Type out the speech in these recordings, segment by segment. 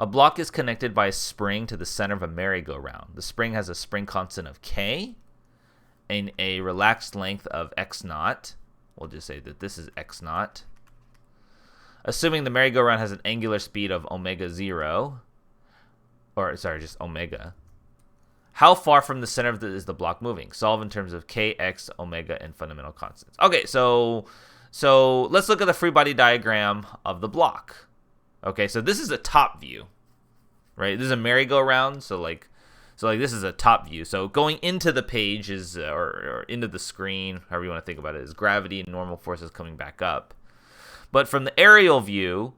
A block is connected by a spring to the center of a merry-go-round. The spring has a spring constant of k and a relaxed length of x naught. We'll just say that this is x naught. Assuming the merry-go-round has an angular speed of omega 0, or sorry, just omega. How far from the center is the block moving? Solve in terms of k, x, omega, and fundamental constants. Okay, so let's look at the free body diagram of the block. Okay, so this is a top view, right? This is a merry-go-round, so this is a top view. So going into the page is, or into the screen, however you want to think about it, is gravity and normal forces coming back up. But from the aerial view,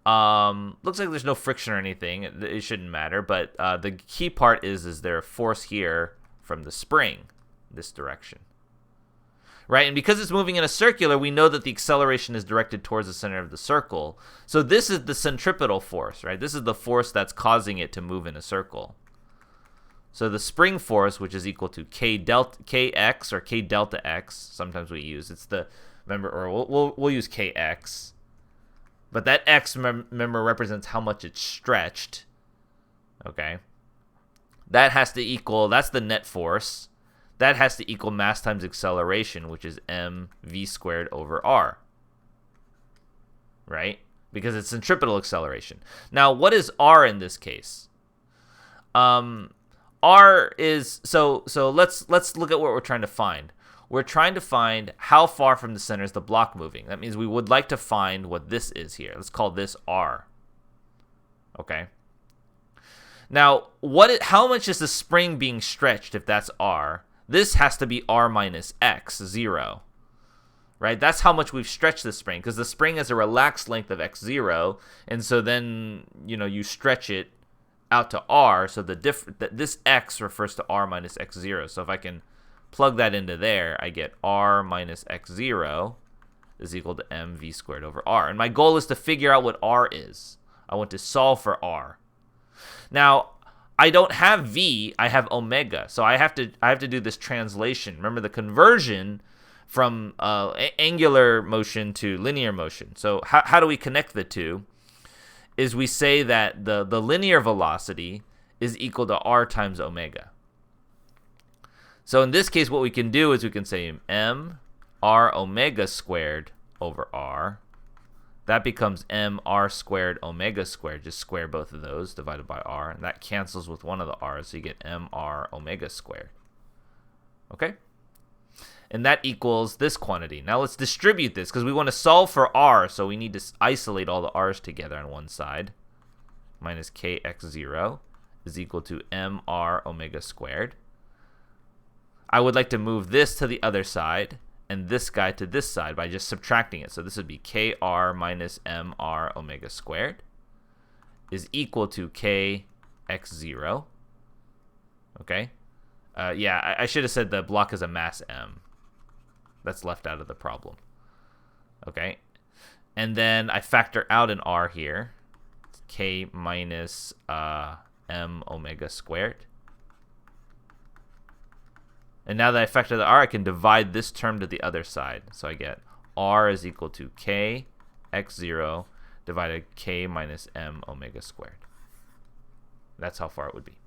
looks like there's no friction or anything. It shouldn't matter. But the key part is there a force here from the spring, this direction, right? And because it's moving in a circular, we know that the acceleration is directed towards the center of the circle. So this is the centripetal force, right? This is the force that's causing it to move in a circle. So the spring force, which is equal to kx or k delta x, sometimes we use, it's the, remember, or we'll use kx. But that x, remember, represents how much it's stretched. Okay? That has to equal, that's the net force. That has to equal mass times acceleration, which is mv squared over r. Right? Because it's centripetal acceleration. Now, what is r in this case? R is, so let's look at what we're trying to find. We're trying to find how far from the center is the block moving. That means we would like to find what this is here. Let's call this r. Okay? Now, how much is the spring being stretched if that's r? This has to be r minus x, 0. Right? That's how much we've stretched the spring, because the spring has a relaxed length of x0, and so then, you stretch it out to r, so this x refers to r minus x0. So if I can plug that into there, I get r minus x0 is equal to mv squared over r. And my goal is to figure out what r is. I want to solve for r. Now, I don't have v, I have omega. So I have to do this translation. Remember the conversion from angular motion to linear motion. So how do we connect the two? Is we say that the linear velocity is equal to r times omega. So in this case, what we can do is we can say m r omega squared over r. That becomes m r squared omega squared. Just square both of those, divided by r. And that cancels with one of the r's, so you get m r omega squared. Okay? And that equals this quantity. Now let's distribute this, because we want to solve for r, so we need to isolate all the r's together on one side. Minus kx0 is equal to mr omega squared. I would like to move this to the other side and this guy to this side by just subtracting it. So this would be kr minus mr omega squared is equal to kx0. Okay? I should have said the block is a mass m. That's left out of the problem. Okay? And then I factor out an r here. It's k minus m omega squared. And now that I factor the r, I can divide this term to the other side. So I get r is equal to k x0 divided k minus m omega squared. That's how far it would be.